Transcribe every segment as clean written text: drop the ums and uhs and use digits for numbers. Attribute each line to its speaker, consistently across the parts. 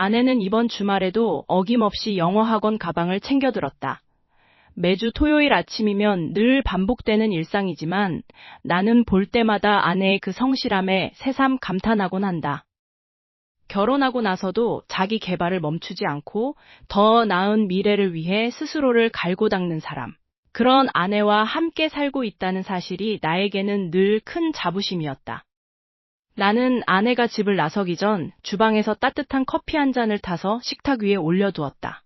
Speaker 1: 아내는 이번 주말에도 어김없이 영어 학원 가방을 챙겨들었다. 매주 토요일 아침이면 늘 반복되는 일상이지만 나는 볼 때마다 아내의 그 성실함에 새삼 감탄하곤 한다. 결혼하고 나서도 자기 개발을 멈추지 않고 더 나은 미래를 위해 스스로를 갈고 닦는 사람. 그런 아내와 함께 살고 있다는 사실이 나에게는 늘 큰 자부심이었다. 나는 아내가 집을 나서기 전 주방에서 따뜻한 커피 한 잔을 타서 식탁 위에 올려두었다.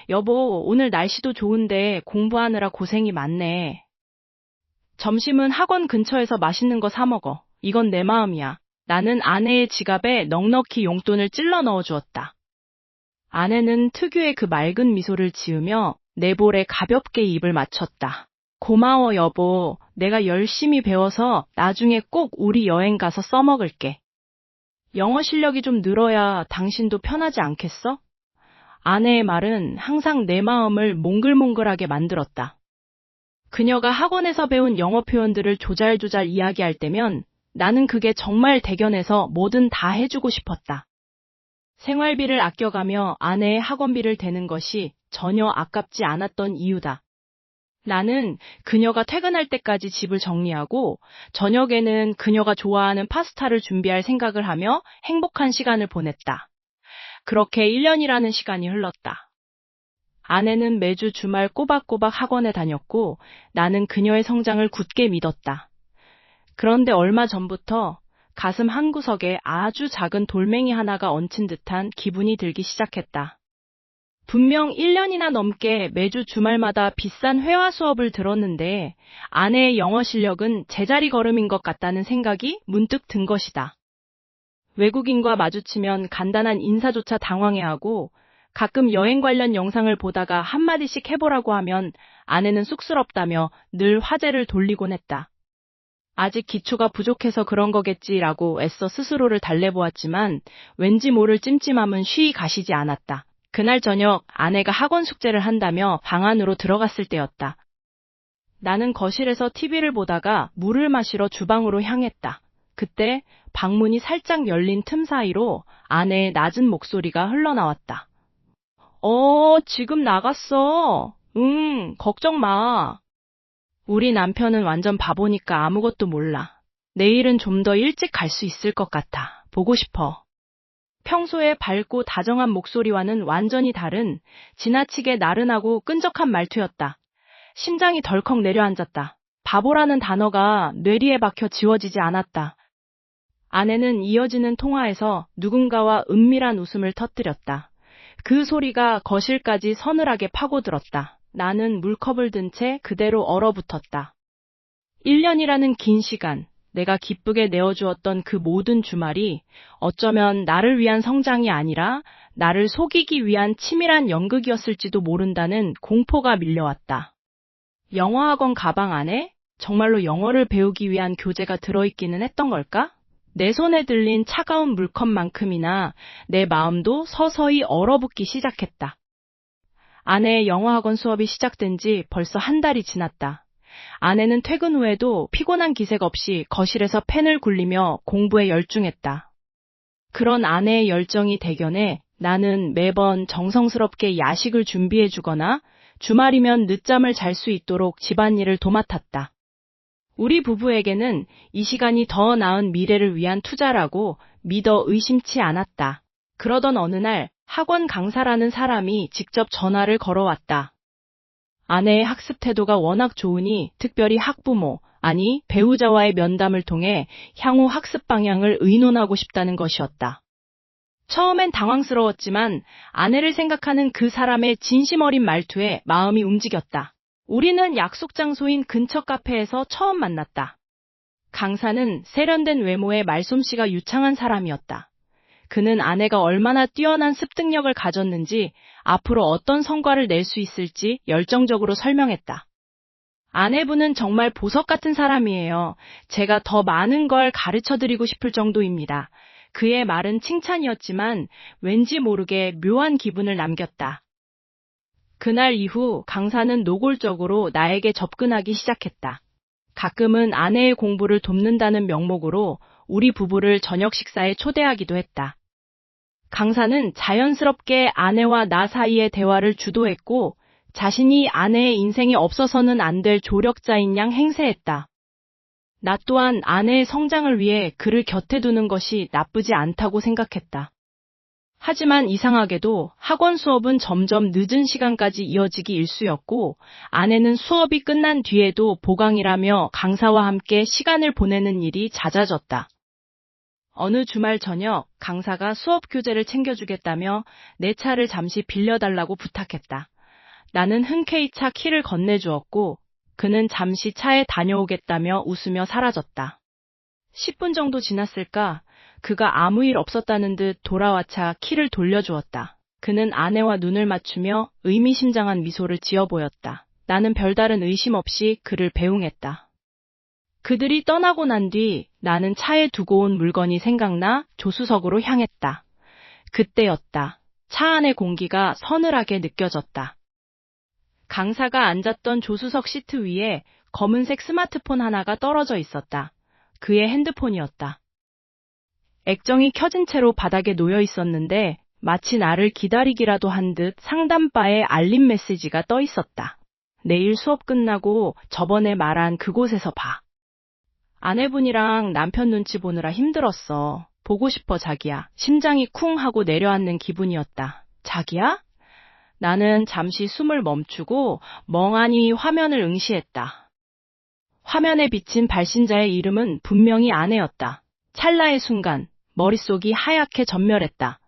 Speaker 1: 여보, 오늘 날씨도 좋은데 공부하느라 고생이 많네. 점심은 학원 근처에서 맛있는 거 사 먹어. 이건 내 마음이야. 나는 아내의 지갑에 넉넉히 용돈을 찔러 넣어 주었다. 아내는 특유의 그 맑은 미소를 지으며 내 볼에 가볍게 입을 맞췄다. 고마워, 여보. 내가 열심히 배워서 나중에 꼭 우리 여행 가서 써먹을게. 영어 실력이 좀 늘어야 당신도 편하지 않겠어? 아내의 말은 항상 내 마음을 몽글몽글하게 만들었다. 그녀가 학원에서 배운 영어 표현들을 조잘조잘 이야기할 때면 나는 그게 정말 대견해서 뭐든 다 해주고 싶었다. 생활비를 아껴가며 아내의 학원비를 대는 것이 전혀 아깝지 않았던 이유다. 나는 그녀가 퇴근할 때까지 집을 정리하고 저녁에는 그녀가 좋아하는 파스타를 준비할 생각을 하며 행복한 시간을 보냈다. 그렇게 1년이라는 시간이 흘렀다. 아내는 매주 주말 꼬박꼬박 학원에 다녔고 나는 그녀의 성장을 굳게 믿었다. 그런데 얼마 전부터 가슴 한구석에 아주 작은 돌멩이 하나가 얹힌 듯한 기분이 들기 시작했다. 분명 1년이나 넘게 매주 주말마다 비싼 회화 수업을 들었는데 아내의 영어 실력은 제자리 걸음인 것 같다는 생각이 문득 든 것이다. 외국인과 마주치면 간단한 인사조차 당황해하고 가끔 여행 관련 영상을 보다가 한마디씩 해보라고 하면 아내는 쑥스럽다며 늘 화제를 돌리곤 했다. 아직 기초가 부족해서 그런 거겠지라고 애써 스스로를 달래보았지만 왠지 모를 찜찜함은 쉬이 가시지 않았다. 그날 저녁 아내가 학원 숙제를 한다며 방 안으로 들어갔을 때였다. 나는 거실에서 TV를 보다가 물을 마시러 주방으로 향했다. 그때 방문이 살짝 열린 틈 사이로 아내의 낮은 목소리가 흘러나왔다. 지금 나갔어. 걱정 마. 우리 남편은 완전 바보니까 아무것도 몰라. 내일은 좀 더 일찍 갈 수 있을 것 같아. 보고 싶어. 평소에 밝고 다정한 목소리와는 완전히 다른 지나치게 나른하고 끈적한 말투였다. 심장이 덜컥 내려앉았다. 바보라는 단어가 뇌리에 박혀 지워지지 않았다. 아내는 이어지는 통화에서 누군가와 은밀한 웃음을 터뜨렸다. 그 소리가 거실까지 서늘하게 파고들었다. 나는 물컵을 든 채 그대로 얼어붙었다. 1년이라는 긴 시간, 내가 기쁘게 내어주었던 그 모든 주말이 어쩌면 나를 위한 성장이 아니라 나를 속이기 위한 치밀한 연극이었을지도 모른다는 공포가 밀려왔다. 영어학원 가방 안에 정말로 영어를 배우기 위한 교재가 들어있기는 했던 걸까? 내 손에 들린 차가운 물컵만큼이나 내 마음도 서서히 얼어붙기 시작했다. 아내의 영어학원 수업이 시작된 지 벌써 한 달이 지났다. 아내는 퇴근 후에도 피곤한 기색 없이 거실에서 펜을 굴리며 공부에 열중했다. 그런 아내의 열정이 대견해 나는 매번 정성스럽게 야식을 준비해주거나 주말이면 늦잠을 잘 수 있도록 집안일을 도맡았다. 우리 부부에게는 이 시간이 더 나은 미래를 위한 투자라고 믿어 의심치 않았다. 그러던 어느 날 학원 강사라는 사람이 직접 전화를 걸어왔다. 아내의 학습 태도가 워낙 좋으니 특별히 학부모, 아니 배우자와의 면담을 통해 향후 학습 방향을 의논하고 싶다는 것이었다. 처음엔 당황스러웠지만 아내를 생각하는 그 사람의 진심 어린 말투에 마음이 움직였다. 우리는 약속 장소인 근처 카페에서 처음 만났다. 강사는 세련된 외모에 말솜씨가 유창한 사람이었다. 그는 아내가 얼마나 뛰어난 습득력을 가졌는지 앞으로 어떤 성과를 낼 수 있을지 열정적으로 설명했다. 아내분은 정말 보석 같은 사람이에요. 제가 더 많은 걸 가르쳐드리고 싶을 정도입니다. 그의 말은 칭찬이었지만 왠지 모르게 묘한 기분을 남겼다. 그날 이후 강사는 노골적으로 나에게 접근하기 시작했다. 가끔은 아내의 공부를 돕는다는 명목으로 우리 부부를 저녁 식사에 초대하기도 했다. 강사는 자연스럽게 아내와 나 사이의 대화를 주도했고 자신이 아내의 인생에 없어서는 안 될 조력자인 양 행세했다. 나 또한 아내의 성장을 위해 그를 곁에 두는 것이 나쁘지 않다고 생각했다. 하지만 이상하게도 학원 수업은 점점 늦은 시간까지 이어지기 일쑤였고 아내는 수업이 끝난 뒤에도 보강이라며 강사와 함께 시간을 보내는 일이 잦아졌다. 어느 주말 저녁 강사가 수업 교재를 챙겨주겠다며 내 차를 잠시 빌려달라고 부탁했다. 나는 흔쾌히 차 키를 건네주었고 그는 잠시 차에 다녀오겠다며 웃으며 사라졌다. 10분 정도 지났을까? 그가 아무 일 없었다는 듯 돌아와차 키를 돌려주었다. 그는 아내와 눈을 맞추며 의미심장한 미소를 지어 보였다. 나는 별다른 의심 없이 그를 배웅했다. 그들이 떠나고 난 뒤 나는 차에 두고 온 물건이 생각나 조수석으로 향했다. 그때였다. 차 안의 공기가 서늘하게 느껴졌다. 강사가 앉았던 조수석 시트 위에 검은색 스마트폰 하나가 떨어져 있었다. 그의 핸드폰이었다. 액정이 켜진 채로 바닥에 놓여 있었는데 마치 나를 기다리기라도 한 듯 상단바에 알림 메시지가 떠 있었다. 내일 수업 끝나고 저번에 말한 그곳에서 봐. 아내분이랑 남편 눈치 보느라 힘들었어. 보고 싶어 자기야. 심장이 쿵 하고 내려앉는 기분이었다. 자기야? 나는 잠시 숨을 멈추고 멍하니 화면을 응시했다. 화면에 비친 발신자의 이름은 분명히 아내였다. 찰나의 순간 머릿속이 하얗게 전멸했다.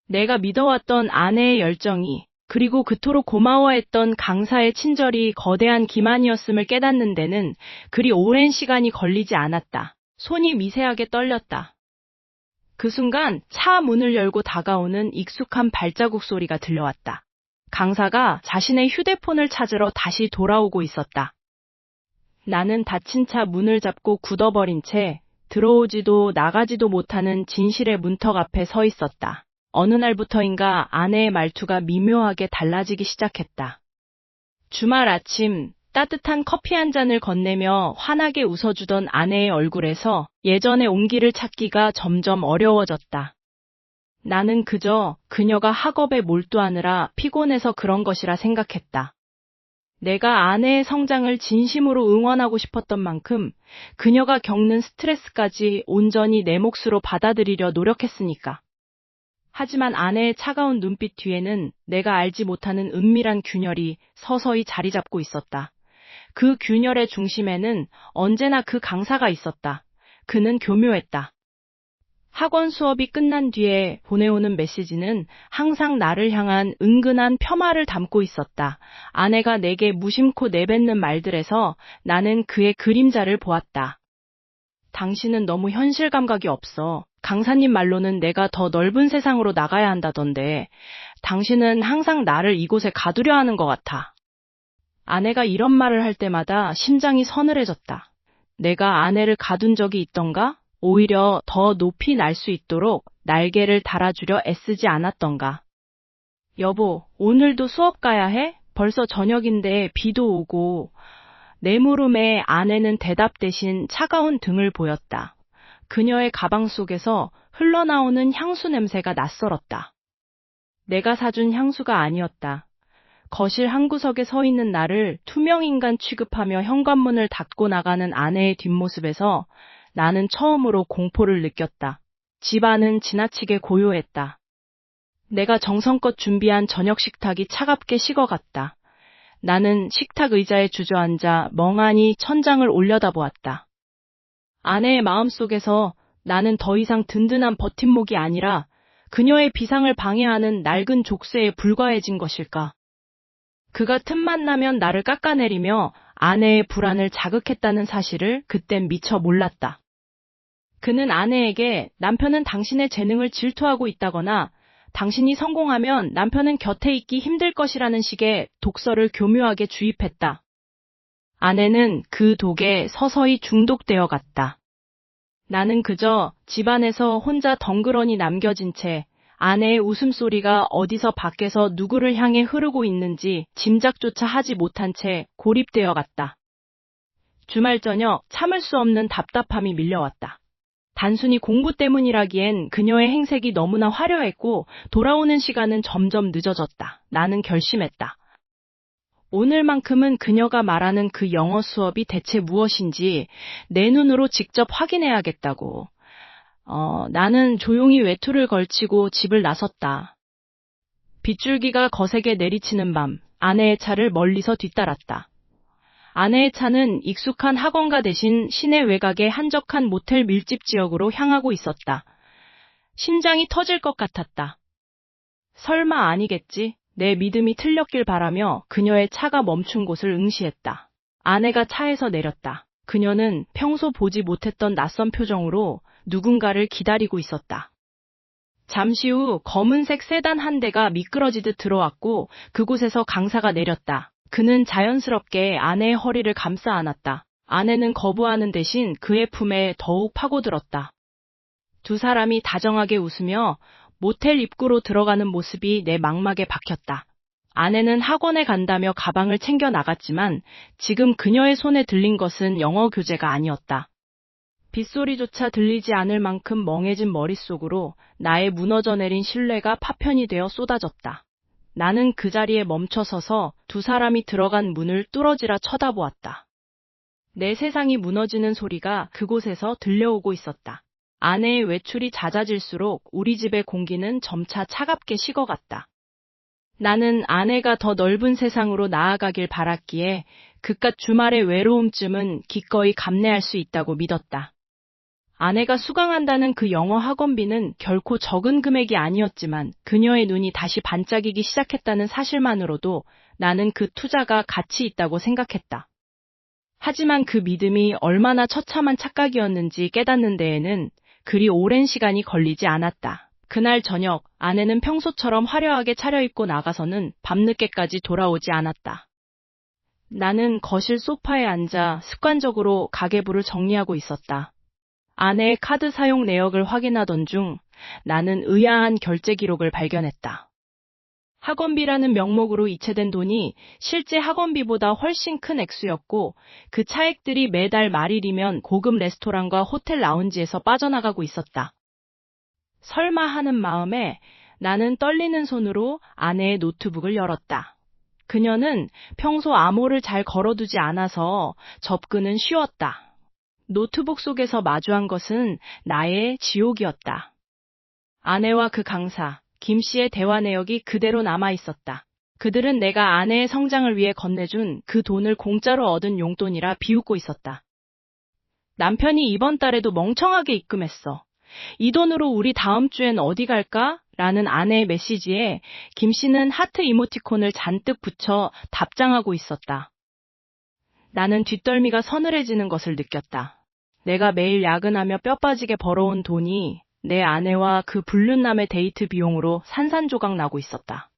Speaker 1: 내가 믿어왔던 아내의 열정이 그리고 그토록 고마워했던 강사의 친절이 거대한 기만이었음을 깨닫는 데는 그리 오랜 시간이 걸리지 않았다. 손이 미세하게 떨렸다. 그 순간 차 문을 열고 다가오는 익숙한 발자국 소리가 들려왔다. 강사가 자신의 휴대폰을 찾으러 다시 돌아오고 있었다. 나는 닫힌 차 문을 잡고 굳어버린 채 들어오지도 나가지도 못하는 진실의 문턱 앞에 서 있었다. 어느 날부터인가 아내의 말투가 미묘하게 달라지기 시작했다. 주말 아침 따뜻한 커피 한 잔을 건네며 환하게 웃어주던 아내의 얼굴에서 예전의 온기를 찾기가 점점 어려워졌다. 나는 그저 그녀가 학업에 몰두하느라 피곤해서 그런 것이라 생각했다. 내가 아내의 성장을 진심으로 응원하고 싶었던 만큼 그녀가 겪는 스트레스까지 온전히 내 몫으로 받아들이려 노력했으니까. 하지만 아내의 차가운 눈빛 뒤에는 내가 알지 못하는 은밀한 균열이 서서히 자리 잡고 있었다. 그 균열의 중심에는 언제나 그 강사가 있었다. 그는 교묘했다. 학원 수업이 끝난 뒤에 보내오는 메시지는 항상 나를 향한 은근한 폄하를 담고 있었다. 아내가 내게 무심코 내뱉는 말들에서 나는 그의 그림자를 보았다. 당신은 너무 현실 감각이 없어. 강사님 말로는 내가 더 넓은 세상으로 나가야 한다던데 당신은 항상 나를 이곳에 가두려 하는 것 같아. 아내가 이런 말을 할 때마다 심장이 서늘해졌다. 내가 아내를 가둔 적이 있던가? 오히려 더 높이 날 수 있도록 날개를 달아주려 애쓰지 않았던가. 여보, 오늘도 수업 가야 해? 벌써 저녁인데 비도 오고. 내 물음에 아내는 대답 대신 차가운 등을 보였다. 그녀의 가방 속에서 흘러나오는 향수 냄새가 낯설었다. 내가 사준 향수가 아니었다. 거실 한구석에 서 있는 나를 투명인간 취급하며 현관문을 닫고 나가는 아내의 뒷모습에서 나는 처음으로 공포를 느꼈다. 집안은 지나치게 고요했다. 내가 정성껏 준비한 저녁 식탁이 차갑게 식어갔다. 나는 식탁 의자에 주저앉아 멍하니 천장을 올려다보았다. 아내의 마음속에서 나는 더 이상 든든한 버팀목이 아니라 그녀의 비상을 방해하는 낡은 족쇄에 불과해진 것일까? 그가 틈만 나면 나를 깎아내리며 아내의 불안을 자극했다는 사실을 그땐 미처 몰랐다. 그는 아내에게 남편은 당신의 재능을 질투하고 있다거나 당신이 성공하면 남편은 곁에 있기 힘들 것이라는 식의 독서를 교묘하게 주입했다. 아내는 그 독에 서서히 중독되어 갔다. 나는 그저 집안에서 혼자 덩그러니 남겨진 채 아내의 웃음소리가 어디서 밖에서 누구를 향해 흐르고 있는지 짐작조차 하지 못한 채 고립되어 갔다. 주말 저녁 참을 수 없는 답답함이 밀려왔다. 단순히 공부 때문이라기엔 그녀의 행색이 너무나 화려했고 돌아오는 시간은 점점 늦어졌다. 나는 결심했다. 오늘만큼은 그녀가 말하는 그 영어 수업이 대체 무엇인지 내 눈으로 직접 확인해야겠다고. 나는 조용히 외투를 걸치고 집을 나섰다. 빗줄기가 거세게 내리치는 밤, 아내의 차를 멀리서 뒤따랐다. 아내의 차는 익숙한 학원가 대신 시내 외곽의 한적한 모텔 밀집 지역으로 향하고 있었다. 심장이 터질 것 같았다. 설마 아니겠지? 내 믿음이 틀렸길 바라며 그녀의 차가 멈춘 곳을 응시했다. 아내가 차에서 내렸다. 그녀는 평소 보지 못했던 낯선 표정으로 누군가를 기다리고 있었다. 잠시 후 검은색 세단 한 대가 미끄러지듯 들어왔고 그곳에서 강사가 내렸다. 그는 자연스럽게 아내의 허리를 감싸 안았다. 아내는 거부하는 대신 그의 품에 더욱 파고들었다. 두 사람이 다정하게 웃으며 모텔 입구로 들어가는 모습이 내 망막에 박혔다. 아내는 학원에 간다며 가방을 챙겨 나갔지만 지금 그녀의 손에 들린 것은 영어 교재가 아니었다. 빗소리조차 들리지 않을 만큼 멍해진 머릿속으로 나의 무너져 내린 신뢰가 파편이 되어 쏟아졌다. 나는 그 자리에 멈춰 서서 두 사람이 들어간 문을 뚫어지라 쳐다보았다. 내 세상이 무너지는 소리가 그곳에서 들려오고 있었다. 아내의 외출이 잦아질수록 우리 집의 공기는 점차 차갑게 식어갔다. 나는 아내가 더 넓은 세상으로 나아가길 바랐기에 그깟 주말의 외로움쯤은 기꺼이 감내할 수 있다고 믿었다. 아내가 수강한다는 그 영어 학원비는 결코 적은 금액이 아니었지만 그녀의 눈이 다시 반짝이기 시작했다는 사실만으로도 나는 그 투자가 가치 있다고 생각했다. 하지만 그 믿음이 얼마나 처참한 착각이었는지 깨닫는 데에는 그리 오랜 시간이 걸리지 않았다. 그날 저녁 아내는 평소처럼 화려하게 차려입고 나가서는 밤늦게까지 돌아오지 않았다. 나는 거실 소파에 앉아 습관적으로 가계부를 정리하고 있었다. 아내의 카드 사용 내역을 확인하던 중 나는 의아한 결제 기록을 발견했다. 학원비라는 명목으로 이체된 돈이 실제 학원비보다 훨씬 큰 액수였고 그 차액들이 매달 말일이면 고급 레스토랑과 호텔 라운지에서 빠져나가고 있었다. 설마 하는 마음에 나는 떨리는 손으로 아내의 노트북을 열었다. 그녀는 평소 암호를 잘 걸어두지 않아서 접근은 쉬웠다. 노트북 속에서 마주한 것은 나의 지옥이었다. 아내와 그 강사, 김 씨의 대화 내역이 그대로 남아 있었다. 그들은 내가 아내의 성장을 위해 건네준 그 돈을 공짜로 얻은 용돈이라 비웃고 있었다. 남편이 이번 달에도 멍청하게 입금했어. 이 돈으로 우리 다음 주엔 어디 갈까? 라는 아내의 메시지에 김 씨는 하트 이모티콘을 잔뜩 붙여 답장하고 있었다. 나는 뒷덜미가 서늘해지는 것을 느꼈다. 내가 매일 야근하며 뼈 빠지게 벌어온 돈이 내 아내와 그 불륜남의 데이트 비용으로 산산조각 나고 있었다.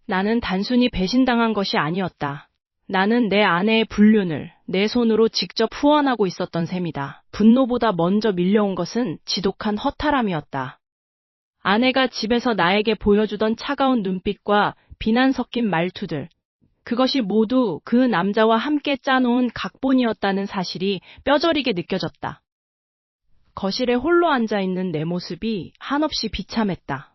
Speaker 1: 나는 단순히 배신당한 것이 아니었다. 나는 내 아내의 불륜을 내 손으로 직접 후원하고 있었던 셈이다. 분노보다 먼저 밀려온 것은 지독한 허탈함이었다. 아내가 집에서 나에게 보여주던 차가운 눈빛과 비난 섞인 말투들, 그것이 모두 그 남자와 함께 짜놓은 각본이었다는 사실이 뼈저리게 느껴졌다. 거실에 홀로 앉아있는 내 모습이 한없이 비참했다.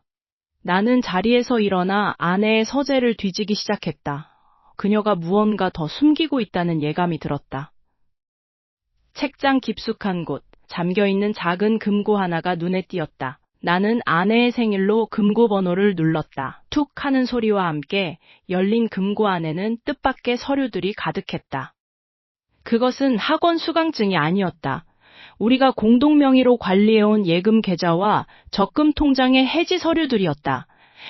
Speaker 1: 나는 자리에서 일어나 아내의 서재를 뒤지기 시작했다. 그녀가 무언가 더 숨기고 있다는 예감이 들었다. 책장 깊숙한 곳, 잠겨있는 작은 금고 하나가 눈에 띄었다. 나는 아내의 생일로 금고 번호를 눌렀다. 툭 하는 소리와 함께 열린 금고 안에는 뜻밖의 서류들이 가득했다. 그것은 학원 수강증이 아니었다. 우리가 공동 명의로 관리해온 예금 계좌와 적금 통장의 해지 서류들이었다.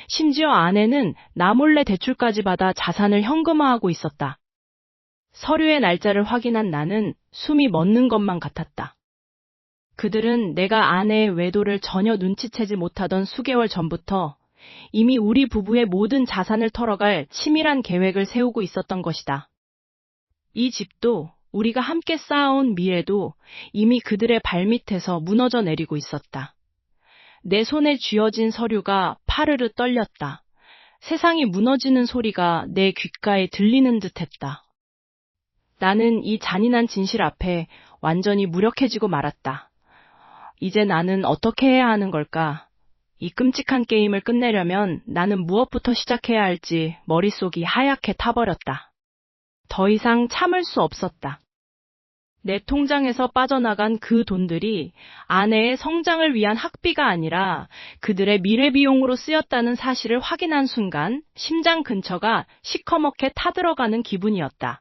Speaker 1: 심지어 아내는 나 몰래 대출까지 받아 자산을 현금화하고 있었다. 서류의 날짜를 확인한 나는 숨이 멎는 것만 같았다. 그들은 내가 아내의 외도를 전혀 눈치채지 못하던 수개월 전부터 이미 우리 부부의 모든 자산을 털어갈 치밀한 계획을 세우고 있었던 것이다. 이 집도 우리가 함께 쌓아온 미래도 이미 그들의 발밑에서 무너져 내리고 있었다. 내 손에 쥐어진 서류가 파르르 떨렸다. 세상이 무너지는 소리가 내 귓가에 들리는 듯했다. 나는 이 잔인한 진실 앞에 완전히 무력해지고 말았다. 이제 나는 어떻게 해야 하는 걸까? 이 끔찍한 게임을 끝내려면 나는 무엇부터 시작해야 할지 머릿속이 하얗게 타버렸다. 더 이상 참을 수 없었다. 내 통장에서 빠져나간 그 돈들이 아내의 성장을 위한 학비가 아니라 그들의 미래 비용으로 쓰였다는 사실을 확인한 순간 심장 근처가 시커멓게 타들어가는 기분이었다.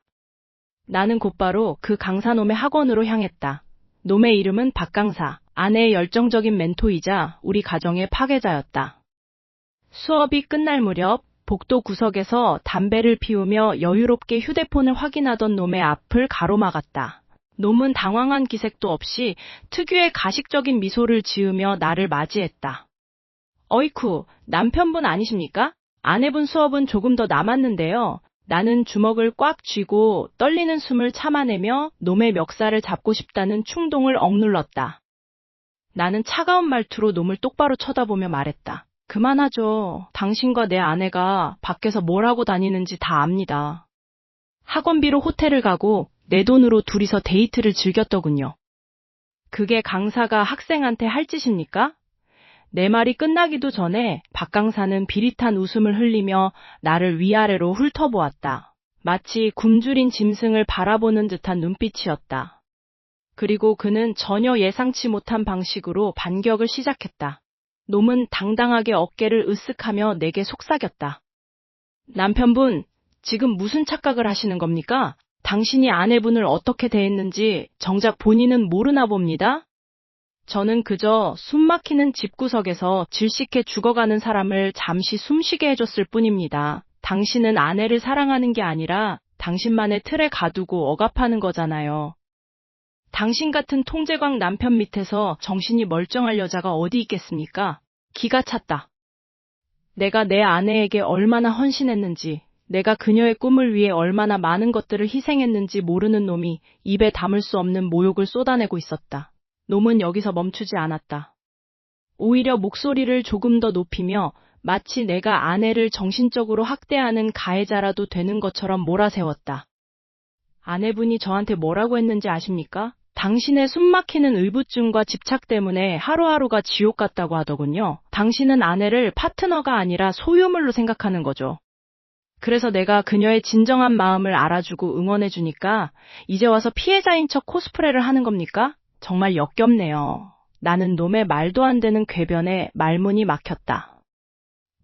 Speaker 1: 나는 곧바로 그 강사놈의 학원으로 향했다. 놈의 이름은 박강사, 아내의 열정적인 멘토이자 우리 가정의 파괴자였다. 수업이 끝날 무렵 복도 구석에서 담배를 피우며 여유롭게 휴대폰을 확인하던 놈의 앞을 가로막았다. 놈은 당황한 기색도 없이 특유의 가식적인 미소를 지으며 나를 맞이했다. 어이쿠, 남편분 아니십니까? 아내분 수업은 조금 더 남았는데요. 나는 주먹을 꽉 쥐고 떨리는 숨을 참아내며 놈의 멱살을 잡고 싶다는 충동을 억눌렀다. 나는 차가운 말투로 놈을 똑바로 쳐다보며 말했다. 그만하죠. 당신과 내 아내가 밖에서 뭘 하고 다니는지 다 압니다. 학원비로 호텔을 가고 내 돈으로 둘이서 데이트를 즐겼더군요. 그게 강사가 학생한테 할 짓입니까? 내 말이 끝나기도 전에 박 강사는 비릿한 웃음을 흘리며 나를 위아래로 훑어보았다. 마치 굶주린 짐승을 바라보는 듯한 눈빛이었다. 그리고 그는 전혀 예상치 못한 방식으로 반격을 시작했다. 놈은 당당하게 어깨를 으쓱하며 내게 속삭였다. 남편분, 지금 무슨 착각을 하시는 겁니까? 당신이 아내분을 어떻게 대했는지 정작 본인은 모르나 봅니다. 저는 그저 숨막히는 집구석에서 질식해 죽어가는 사람을 잠시 숨쉬게 해줬을 뿐입니다. 당신은 아내를 사랑하는 게 아니라 당신만의 틀에 가두고 억압하는 거잖아요. 당신 같은 통제광 남편 밑에서 정신이 멀쩡할 여자가 어디 있겠습니까? 기가 찼다. 내가 내 아내에게 얼마나 헌신했는지, 내가 그녀의 꿈을 위해 얼마나 많은 것들을 희생했는지 모르는 놈이 입에 담을 수 없는 모욕을 쏟아내고 있었다. 놈은 여기서 멈추지 않았다. 오히려 목소리를 조금 더 높이며 마치 내가 아내를 정신적으로 학대하는 가해자라도 되는 것처럼 몰아세웠다. 아내분이 저한테 뭐라고 했는지 아십니까? 당신의 숨막히는 의부증과 집착 때문에 하루하루가 지옥 같다고 하더군요. 당신은 아내를 파트너가 아니라 소유물로 생각하는 거죠. 그래서 내가 그녀의 진정한 마음을 알아주고 응원해주니까 이제 와서 피해자인 척 코스프레를 하는 겁니까? 정말 역겹네요. 나는 놈의 말도 안 되는 궤변에 말문이 막혔다.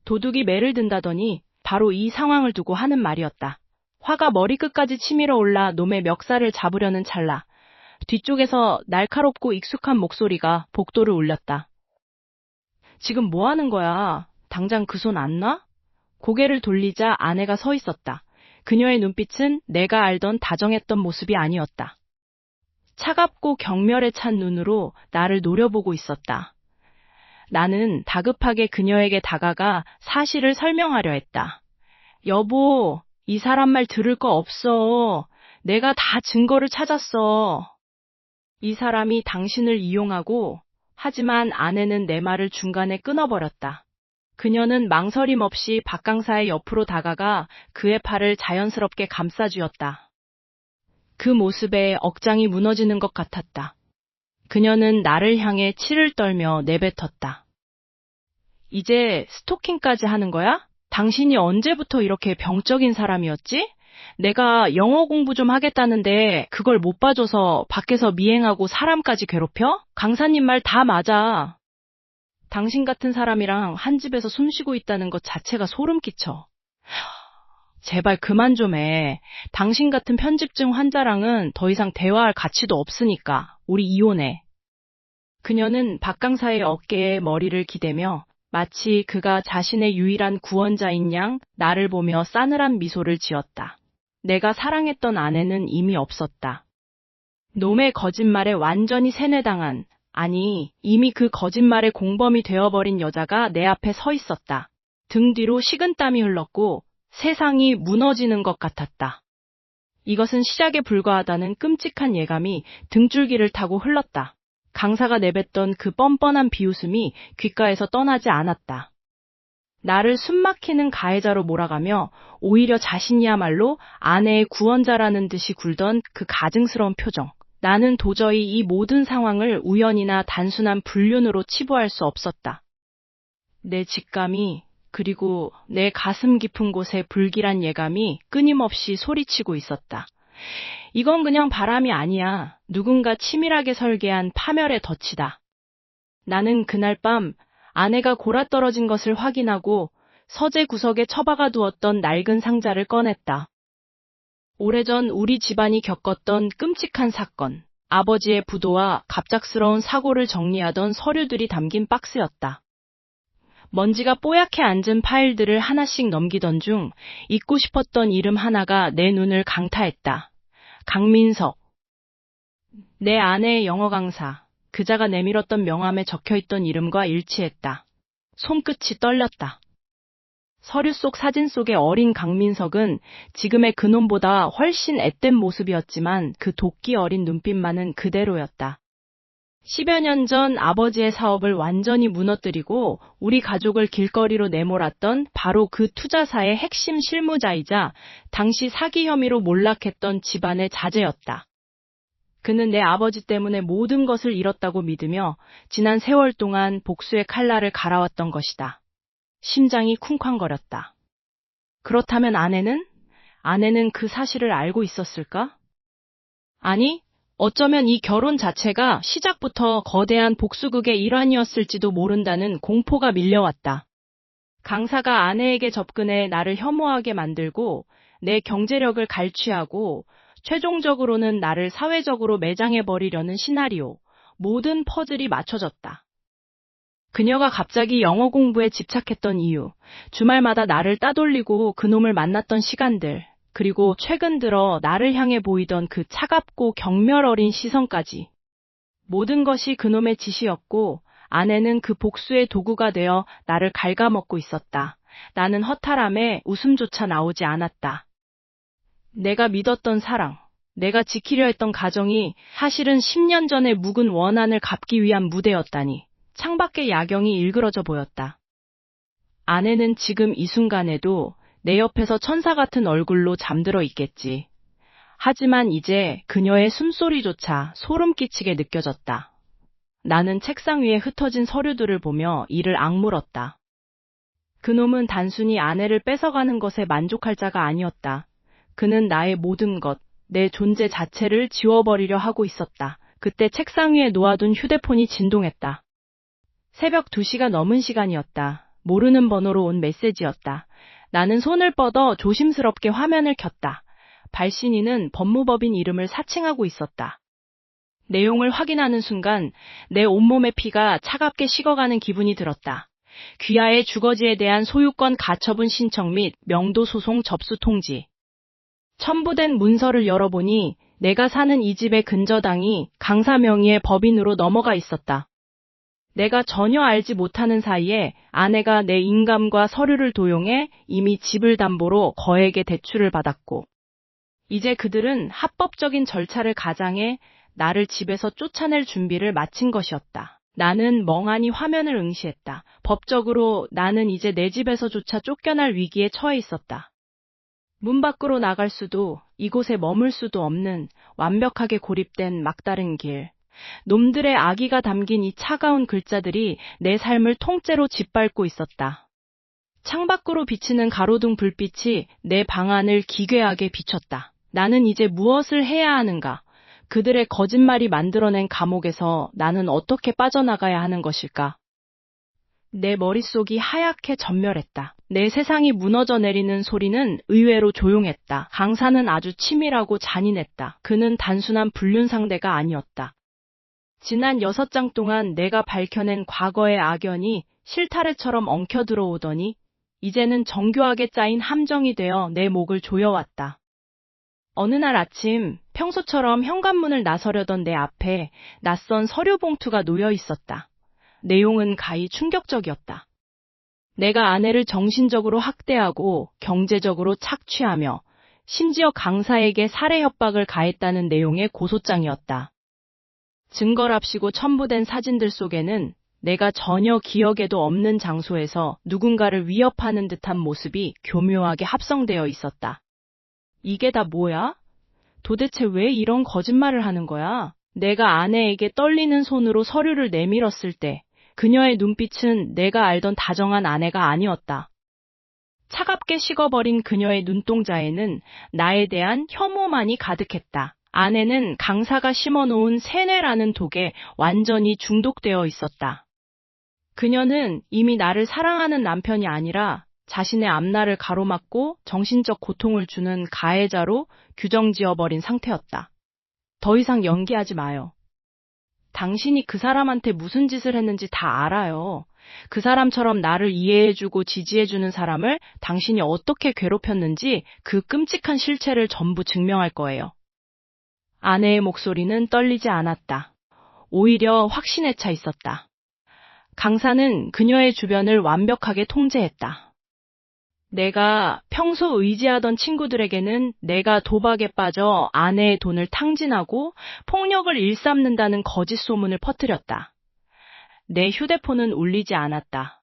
Speaker 1: 도둑이 매를 든다더니 바로 이 상황을 두고 하는 말이었다. 화가 머리끝까지 치밀어 올라 놈의 멱살을 잡으려는 찰나 뒤쪽에서 날카롭고 익숙한 목소리가 복도를 울렸다. 지금 뭐 하는 거야? 당장 그 손 안 놔? 고개를 돌리자 아내가 서 있었다. 그녀의 눈빛은 내가 알던 다정했던 모습이 아니었다. 차갑고 경멸에 찬 눈으로 나를 노려보고 있었다. 나는 다급하게 그녀에게 다가가 사실을 설명하려 했다. 여보, 이 사람 말 들을 거 없어. 내가 다 증거를 찾았어. 이 사람이 당신을 이용하고, 하지만 아내는 내 말을 중간에 끊어버렸다. 그녀는 망설임 없이 박 강사의 옆으로 다가가 그의 팔을 자연스럽게 감싸쥐었다. 그 모습에 억장이 무너지는 것 같았다. 그녀는 나를 향해 치를 떨며 내뱉었다. 이제 스토킹까지 하는 거야? 당신이 언제부터 이렇게 병적인 사람이었지? 내가 영어 공부 좀 하겠다는데 그걸 못 봐줘서 밖에서 미행하고 사람까지 괴롭혀? 강사님 말 다 맞아. 당신 같은 사람이랑 한 집에서 숨쉬고 있다는 것 자체가 소름 끼쳐. 제발 그만 좀 해. 당신 같은 편집증 환자랑은 더 이상 대화할 가치도 없으니까 우리 이혼해. 그녀는 박 강사의 어깨에 머리를 기대며 마치 그가 자신의 유일한 구원자인 양 나를 보며 싸늘한 미소를 지었다. 내가 사랑했던 아내는 이미 없었다. 놈의 거짓말에 완전히 세뇌당한, 아니 이미 그 거짓말의 공범이 되어버린 여자가 내 앞에 서 있었다. 등 뒤로 식은땀이 흘렀고 세상이 무너지는 것 같았다. 이것은 시작에 불과하다는 끔찍한 예감이 등줄기를 타고 흘렀다. 강사가 내뱉던 그 뻔뻔한 비웃음이 귓가에서 떠나지 않았다. 나를 숨막히는 가해자로 몰아가며 오히려 자신이야말로 아내의 구원자라는 듯이 굴던 그 가증스러운 표정. 나는 도저히 이 모든 상황을 우연이나 단순한 불륜으로 치부할 수 없었다. 내 직감이, 그리고 내 가슴 깊은 곳에 불길한 예감이 끊임없이 소리치고 있었다. 이건 그냥 바람이 아니야. 누군가 치밀하게 설계한 파멸의 덫이다. 나는 그날 밤 아내가 골아떨어진 것을 확인하고 서재 구석에 처박아 두었던 낡은 상자를 꺼냈다. 오래전 우리 집안이 겪었던 끔찍한 사건, 아버지의 부도와 갑작스러운 사고를 정리하던 서류들이 담긴 박스였다. 먼지가 뽀얗게 앉은 파일들을 하나씩 넘기던 중 잊고 싶었던 이름 하나가 내 눈을 강타했다. 강민석. 내 아내의 영어 강사, 그자가 내밀었던 명함에 적혀있던 이름과 일치했다. 손끝이 떨렸다. 서류 속 사진 속의 어린 강민석은 지금의 그놈보다 훨씬 앳된 모습이었지만 그 도끼 어린 눈빛만은 그대로였다. 10여 년 전 아버지의 사업을 완전히 무너뜨리고 우리 가족을 길거리로 내몰았던 바로 그 투자사의 핵심 실무자이자 당시 사기 혐의로 몰락했던 집안의 자제였다. 그는 내 아버지 때문에 모든 것을 잃었다고 믿으며 지난 세월 동안 복수의 칼날을 갈아왔던 것이다. 심장이 쿵쾅거렸다. 그렇다면 아내는 그 사실을 알고 있었을까? 아니, 어쩌면 이 결혼 자체가 시작부터 거대한 복수극의 일환이었을지도 모른다는 공포가 밀려왔다. 강사가 아내에게 접근해 나를 혐오하게 만들고 내 경제력을 갈취하고 최종적으로는 나를 사회적으로 매장해버리려는 시나리오, 모든 퍼즐이 맞춰졌다. 그녀가 갑자기 영어 공부에 집착했던 이유, 주말마다 나를 따돌리고 그놈을 만났던 시간들, 그리고 최근 들어 나를 향해 보이던 그 차갑고 경멸 어린 시선까지. 모든 것이 그놈의 짓이었고 아내는 그 복수의 도구가 되어 나를 갉아먹고 있었다. 나는 허탈함에 웃음조차 나오지 않았다. 내가 믿었던 사랑, 내가 지키려 했던 가정이 사실은 10년 전의 묵은 원한을 갚기 위한 무대였다니. 창밖의 야경이 일그러져 보였다. 아내는 지금 이 순간에도 내 옆에서 천사 같은 얼굴로 잠들어 있겠지. 하지만 이제 그녀의 숨소리조차 소름 끼치게 느껴졌다. 나는 책상 위에 흩어진 서류들을 보며 이를 악물었다. 그놈은 단순히 아내를 뺏어가는 것에 만족할 자가 아니었다. 그는 나의 모든 것, 내 존재 자체를 지워버리려 하고 있었다. 그때 책상 위에 놓아둔 휴대폰이 진동했다. 새벽 2시가 넘은 시간이었다. 모르는 번호로 온 메시지였다. 나는 손을 뻗어 조심스럽게 화면을 켰다. 발신인은 법무법인 이름을 사칭하고 있었다. 내용을 확인하는 순간 내 온몸의 피가 차갑게 식어가는 기분이 들었다. 귀하의 주거지에 대한 소유권 가처분 신청 및 명도 소송 접수 통지. 첨부된 문서를 열어보니 내가 사는 이 집의 근저당이 강사 명의의 법인으로 넘어가 있었다. 내가 전혀 알지 못하는 사이에 아내가 내 인감과 서류를 도용해 이미 집을 담보로 거액의 대출을 받았고, 이제 그들은 합법적인 절차를 가장해 나를 집에서 쫓아낼 준비를 마친 것이었다. 나는 멍하니 화면을 응시했다. 법적으로 나는 이제 내 집에서조차 쫓겨날 위기에 처해 있었다. 문 밖으로 나갈 수도, 이곳에 머물 수도 없는 완벽하게 고립된 막다른 길. 놈들의 악의가 담긴 이 차가운 글자들이 내 삶을 통째로 짓밟고 있었다. 창밖으로 비치는 가로등 불빛이 내 방안을 기괴하게 비췄다. 나는 이제 무엇을 해야 하는가? 그들의 거짓말이 만들어낸 감옥에서 나는 어떻게 빠져나가야 하는 것일까? 내 머릿속이 하얗게 전멸했다. 내 세상이 무너져 내리는 소리는 의외로 조용했다. 강사는 아주 치밀하고 잔인했다. 그는 단순한 불륜 상대가 아니었다. 지난 6장 동안 내가 밝혀낸 과거의 악연이 실타래처럼 엉켜 들어오더니 이제는 정교하게 짜인 함정이 되어 내 목을 조여왔다. 어느 날 아침 평소처럼 현관문을 나서려던 내 앞에 낯선 서류 봉투가 놓여 있었다. 내용은 가히 충격적이었다. 내가 아내를 정신적으로 학대하고 경제적으로 착취하며 심지어 강사에게 살해 협박을 가했다는 내용의 고소장이었다. 증거랍시고 첨부된 사진들 속에는 내가 전혀 기억에도 없는 장소에서 누군가를 위협하는 듯한 모습이 교묘하게 합성되어 있었다. 이게 다 뭐야? 도대체 왜 이런 거짓말을 하는 거야? 내가 아내에게 떨리는 손으로 서류를 내밀었을 때 그녀의 눈빛은 내가 알던 다정한 아내가 아니었다. 차갑게 식어버린 그녀의 눈동자에는 나에 대한 혐오만이 가득했다. 아내는 강사가 심어놓은 세뇌라는 독에 완전히 중독되어 있었다. 그녀는 이미 나를 사랑하는 남편이 아니라 자신의 앞날을 가로막고 정신적 고통을 주는 가해자로 규정지어버린 상태였다. 더 이상 연기하지 마요. 당신이 그 사람한테 무슨 짓을 했는지 다 알아요. 그 사람처럼 나를 이해해주고 지지해주는 사람을 당신이 어떻게 괴롭혔는지 그 끔찍한 실체를 전부 증명할 거예요. 아내의 목소리는 떨리지 않았다. 오히려 확신에 차 있었다. 강사는 그녀의 주변을 완벽하게 통제했다. 내가 평소 의지하던 친구들에게는 내가 도박에 빠져 아내의 돈을 탕진하고 폭력을 일삼는다는 거짓 소문을 퍼뜨렸다. 내 휴대폰은 울리지 않았다.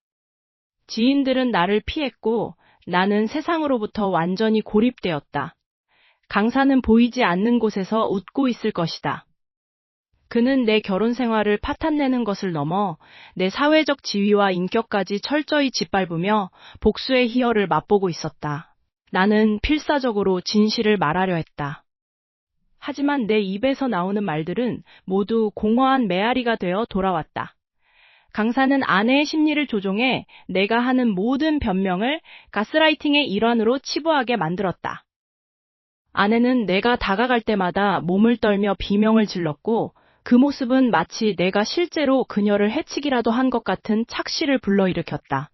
Speaker 1: 지인들은 나를 피했고 나는 세상으로부터 완전히 고립되었다. 강사는 보이지 않는 곳에서 웃고 있을 것이다. 그는 내 결혼 생활을 파탄내는 것을 넘어 내 사회적 지위와 인격까지 철저히 짓밟으며 복수의 희열을 맛보고 있었다. 나는 필사적으로 진실을 말하려 했다. 하지만 내 입에서 나오는 말들은 모두 공허한 메아리가 되어 돌아왔다. 강사는 아내의 심리를 조종해 내가 하는 모든 변명을 가스라이팅의 일환으로 치부하게 만들었다. 아내는 내가 다가갈 때마다 몸을 떨며 비명을 질렀고 그 모습은 마치 내가 실제로 그녀를 해치기라도 한 것 같은 착시를 불러일으켰다.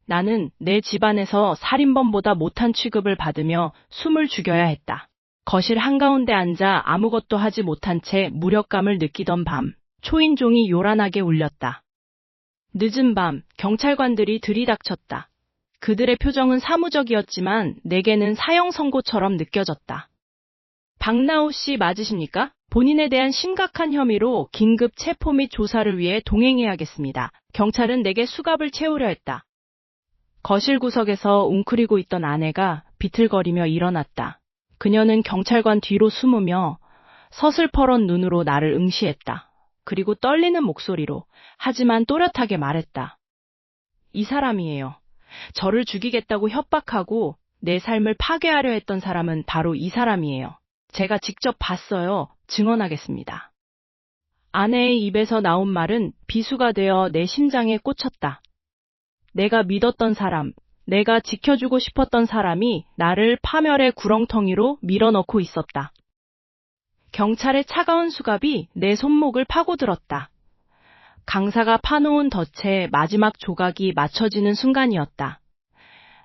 Speaker 1: 나는 내 집안에서 살인범보다 못한 취급을 받으며 숨을 죽여야 했다. 거실 한가운데 앉아 아무것도 하지 못한 채 무력감을 느끼던 밤, 초인종이 요란하게 울렸다. 늦은 밤, 경찰관들이 들이닥쳤다. 그들의 표정은 사무적이었지만 내게는 사형 선고처럼 느껴졌다. 박나우 씨 맞으십니까? 본인에 대한 심각한 혐의로 긴급 체포 및 조사를 위해 동행해야겠습니다. 경찰은 내게 수갑을 채우려 했다. 거실 구석에서 웅크리고 있던 아내가 비틀거리며 일어났다. 그녀는 경찰관 뒤로 숨으며 서슬퍼런 눈으로 나를 응시했다. 그리고 떨리는 목소리로 하지만 또렷하게 말했다. 이 사람이에요. 저를 죽이겠다고 협박하고 내 삶을 파괴하려 했던 사람은 바로 이 사람이에요. 제가 직접 봤어요. 증언하겠습니다. 아내의 입에서 나온 말은 비수가 되어 내 심장에 꽂혔다. 내가 믿었던 사람, 내가 지켜주고 싶었던 사람이 나를 파멸의 구렁텅이로 밀어넣고 있었다. 경찰의 차가운 수갑이 내 손목을 파고들었다. 강사가 파놓은 덫의 마지막 조각이 맞춰지는 순간이었다.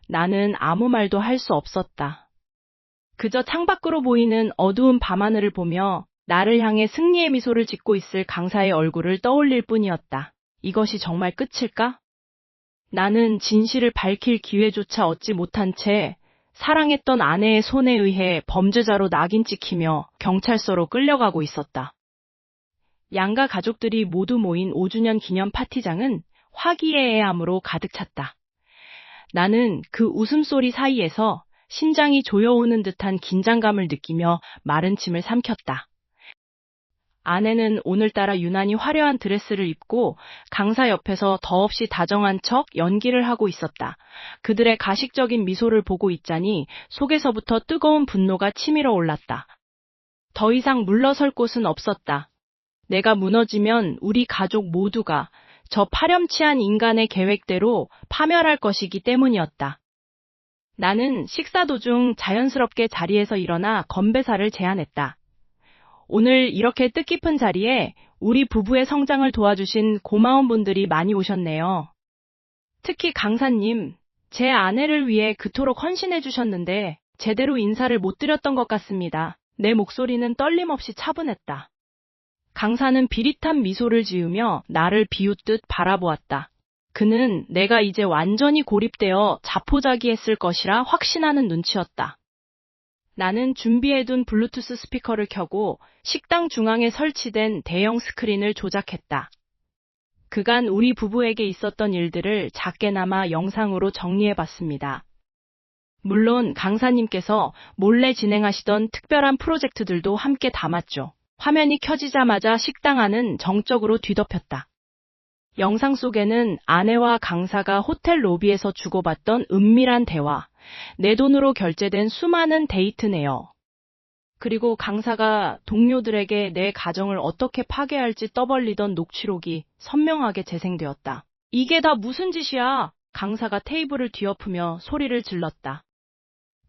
Speaker 1: 나는 아무 말도 할 수 없었다. 그저 창밖으로 보이는 어두운 밤하늘을 보며 나를 향해 승리의 미소를 짓고 있을 강사의 얼굴을 떠올릴 뿐이었다. 이것이 정말 끝일까? 나는 진실을 밝힐 기회조차 얻지 못한 채 사랑했던 아내의 손에 의해 범죄자로 낙인 찍히며 경찰서로 끌려가고 있었다. 양가 가족들이 모두 모인 5주년 기념 파티장은 화기애애함으로 가득 찼다. 나는 그 웃음소리 사이에서 심장이 조여오는 듯한 긴장감을 느끼며 마른 침을 삼켰다. 아내는 오늘따라 유난히 화려한 드레스를 입고 강사 옆에서 더없이 다정한 척 연기를 하고 있었다. 그들의 가식적인 미소를 보고 있자니 속에서부터 뜨거운 분노가 치밀어 올랐다. 더 이상 물러설 곳은 없었다. 내가 무너지면 우리 가족 모두가 저 파렴치한 인간의 계획대로 파멸할 것이기 때문이었다. 나는 식사 도중 자연스럽게 자리에서 일어나 건배사를 제안했다. 오늘 이렇게 뜻깊은 자리에 우리 부부의 성장을 도와주신 고마운 분들이 많이 오셨네요. 특히 강사님, 제 아내를 위해 그토록 헌신해 주셨는데 제대로 인사를 못 드렸던 것 같습니다. 내 목소리는 떨림없이 차분했다. 강사는 비릿한 미소를 지으며 나를 비웃듯 바라보았다. 그는 내가 이제 완전히 고립되어 자포자기했을 것이라 확신하는 눈치였다. 나는 준비해둔 블루투스 스피커를 켜고 식당 중앙에 설치된 대형 스크린을 조작했다. 그간 우리 부부에게 있었던 일들을 작게나마 영상으로 정리해봤습니다. 물론 강사님께서 몰래 진행하시던 특별한 프로젝트들도 함께 담았죠. 화면이 켜지자마자 식당 안은 정적으로 뒤덮였다. 영상 속에는 아내와 강사가 호텔 로비에서 주고받던 은밀한 대화, 내 돈으로 결제된 수많은 데이트네요. 그리고 강사가 동료들에게 내 가정을 어떻게 파괴할지 떠벌리던 녹취록이 선명하게 재생되었다. 이게 다 무슨 짓이야? 강사가 테이블을 뒤엎으며 소리를 질렀다.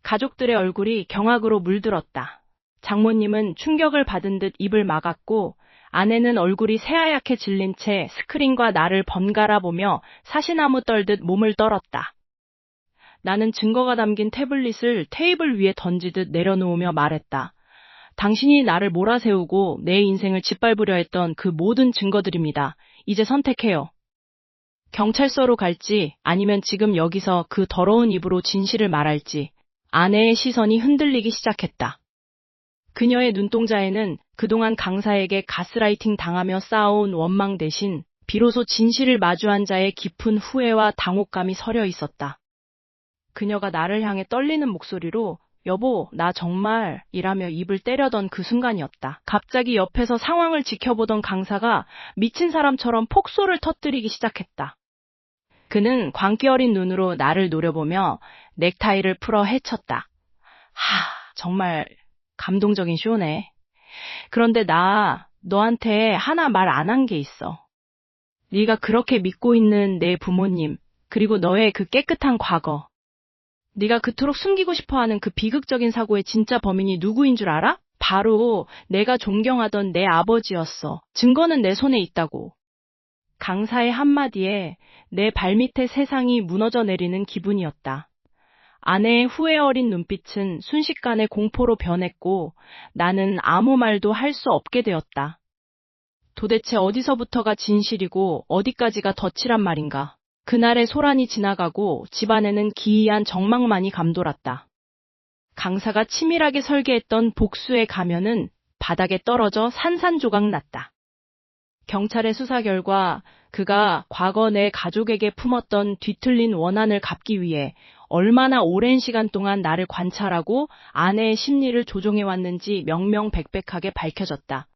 Speaker 1: 가족들의 얼굴이 경악으로 물들었다. 장모님은 충격을 받은 듯 입을 막았고 아내는 얼굴이 새하얗게 질린 채 스크린과 나를 번갈아 보며 사시나무 떨듯 몸을 떨었다. 나는 증거가 담긴 태블릿을 테이블 위에 던지듯 내려놓으며 말했다. 당신이 나를 몰아세우고 내 인생을 짓밟으려 했던 그 모든 증거들입니다. 이제 선택해요. 경찰서로 갈지 아니면 지금 여기서 그 더러운 입으로 진실을 말할지. 아내의 시선이 흔들리기 시작했다. 그녀의 눈동자에는 그동안 강사에게 가스라이팅 당하며 쌓아온 원망 대신 비로소 진실을 마주한 자의 깊은 후회와 당혹감이 서려 있었다. 그녀가 나를 향해 떨리는 목소리로 여보, 나 정말 이라며 입을 때려던 그 순간이었다. 갑자기 옆에서 상황을 지켜보던 강사가 미친 사람처럼 폭소를 터뜨리기 시작했다. 그는 광기 어린 눈으로 나를 노려보며 넥타이를 풀어 헤쳤다. 정말 감동적인 쇼네. 그런데 나 너한테 하나 말 안 한 게 있어. 네가 그렇게 믿고 있는 내 부모님, 그리고 너의 그 깨끗한 과거. 네가 그토록 숨기고 싶어하는 그 비극적인 사고의 진짜 범인이 누구인 줄 알아? 바로 내가 존경하던 내 아버지였어. 증거는 내 손에 있다고. 강사의 한마디에 내 발밑에 세상이 무너져 내리는 기분이었다. 아내의 후회 어린 눈빛은 순식간에 공포로 변했고 나는 아무 말도 할 수 없게 되었다. 도대체 어디서부터가 진실이고 어디까지가 덫이란 말인가. 그날의 소란이 지나가고 집안에는 기이한 정막만이 감돌았다. 강사가 치밀하게 설계했던 복수의 가면은 바닥에 떨어져 산산조각 났다. 경찰의 수사 결과 그가 과거 내 가족에게 품었던 뒤틀린 원한을 갚기 위해 얼마나 오랜 시간 동안 나를 관찰하고 아내의 심리를 조종해왔는지 명명백백하게 밝혀졌다.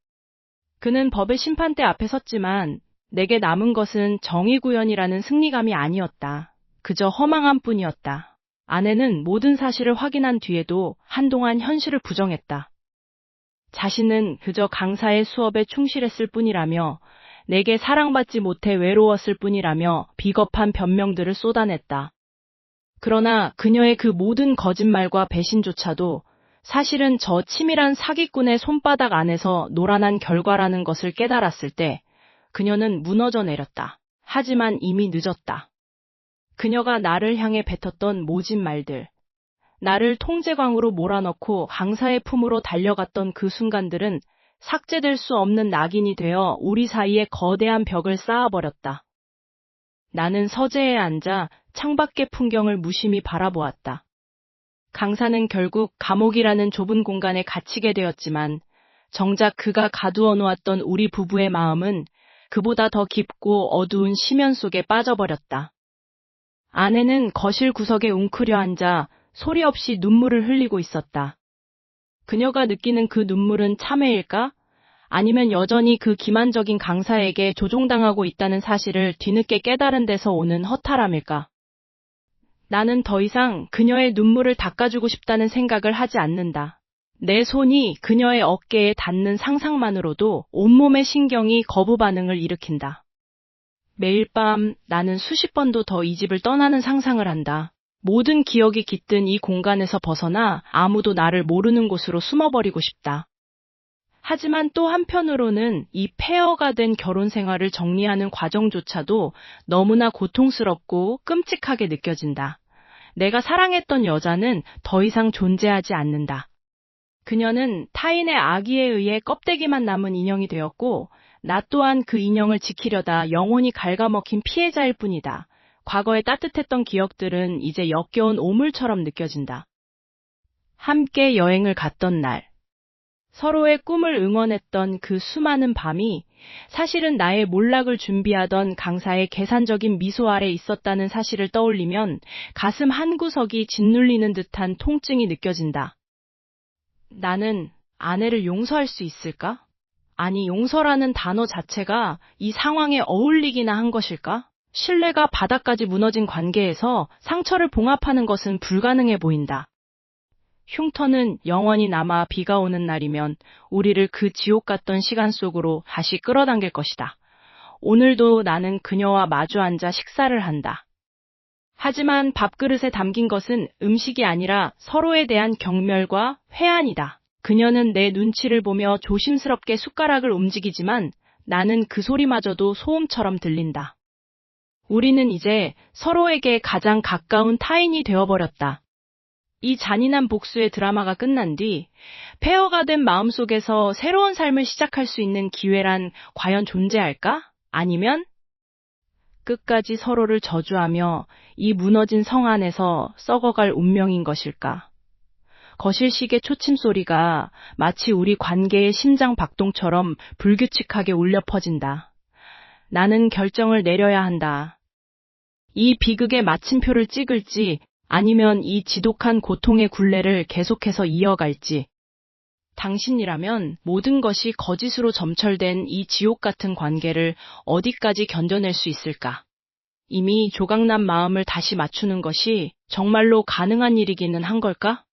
Speaker 1: 그는 법의 심판대 앞에 섰지만 내게 남은 것은 정의구현이라는 승리감이 아니었다. 그저 허망한 뿐이었다. 아내는 모든 사실을 확인한 뒤에도 한동안 현실을 부정했다. 자신은 그저 강사의 수업에 충실했을 뿐이라며 내게 사랑받지 못해 외로웠을 뿐이라며 비겁한 변명들을 쏟아냈다. 그러나 그녀의 그 모든 거짓말과 배신조차도 사실은 저 치밀한 사기꾼의 손바닥 안에서 노란한 결과라는 것을 깨달았을 때 그녀는 무너져 내렸다. 하지만 이미 늦었다. 그녀가 나를 향해 뱉었던 모진 말들, 나를 통제광으로 몰아넣고 강사의 품으로 달려갔던 그 순간들은 삭제될 수 없는 낙인이 되어 우리 사이에 거대한 벽을 쌓아버렸다. 나는 서재에 앉아 창밖의 풍경을 무심히 바라보았다. 강사는 결국 감옥이라는 좁은 공간에 갇히게 되었지만 정작 그가 가두어 놓았던 우리 부부의 마음은 그보다 더 깊고 어두운 심연 속에 빠져버렸다. 아내는 거실 구석에 웅크려 앉아 소리 없이 눈물을 흘리고 있었다. 그녀가 느끼는 그 눈물은 참회일까? 아니면 여전히 그 기만적인 강사에게 조종당하고 있다는 사실을 뒤늦게 깨달은 데서 오는 허탈함일까? 나는 더 이상 그녀의 눈물을 닦아주고 싶다는 생각을 하지 않는다. 내 손이 그녀의 어깨에 닿는 상상만으로도 온몸의 신경이 거부 반응을 일으킨다. 매일 밤 나는 수십 번도 더 이 집을 떠나는 상상을 한다. 모든 기억이 깃든 이 공간에서 벗어나 아무도 나를 모르는 곳으로 숨어버리고 싶다. 하지만 또 한편으로는 이 폐허가 된 결혼 생활을 정리하는 과정조차도 너무나 고통스럽고 끔찍하게 느껴진다. 내가 사랑했던 여자는 더 이상 존재하지 않는다. 그녀는 타인의 악의에 의해 껍데기만 남은 인형이 되었고 나 또한 그 인형을 지키려다 영혼이 갉아먹힌 피해자일 뿐이다. 과거에 따뜻했던 기억들은 이제 역겨운 오물처럼 느껴진다. 함께 여행을 갔던 날, 서로의 꿈을 응원했던 그 수많은 밤이 사실은 나의 몰락을 준비하던 강사의 계산적인 미소 아래 있었다는 사실을 떠올리면 가슴 한구석이 짓눌리는 듯한 통증이 느껴진다. 나는 아내를 용서할 수 있을까? 아니, 용서라는 단어 자체가 이 상황에 어울리기나 한 것일까? 신뢰가 바닥까지 무너진 관계에서 상처를 봉합하는 것은 불가능해 보인다. 흉터는 영원히 남아 비가 오는 날이면 우리를 그 지옥 같던 시간 속으로 다시 끌어당길 것이다. 오늘도 나는 그녀와 마주 앉아 식사를 한다. 하지만 밥그릇에 담긴 것은 음식이 아니라 서로에 대한 경멸과 회한이다. 그녀는 내 눈치를 보며 조심스럽게 숟가락을 움직이지만 나는 그 소리마저도 소음처럼 들린다. 우리는 이제 서로에게 가장 가까운 타인이 되어버렸다. 이 잔인한 복수의 드라마가 끝난 뒤 폐허가 된 마음속에서 새로운 삶을 시작할 수 있는 기회란 과연 존재할까? 아니면 끝까지 서로를 저주하며 이 무너진 성 안에서 썩어갈 운명인 것일까? 거실식의 초침 소리가 마치 우리 관계의 심장 박동처럼 불규칙하게 울려 퍼진다. 나는 결정을 내려야 한다. 이 비극의 마침표를 찍을지 아니면 이 지독한 고통의 굴레를 계속해서 이어갈지. 당신이라면 모든 것이 거짓으로 점철된 이 지옥 같은 관계를 어디까지 견뎌낼 수 있을까? 이미 조각난 마음을 다시 맞추는 것이 정말로 가능한 일이기는 한 걸까?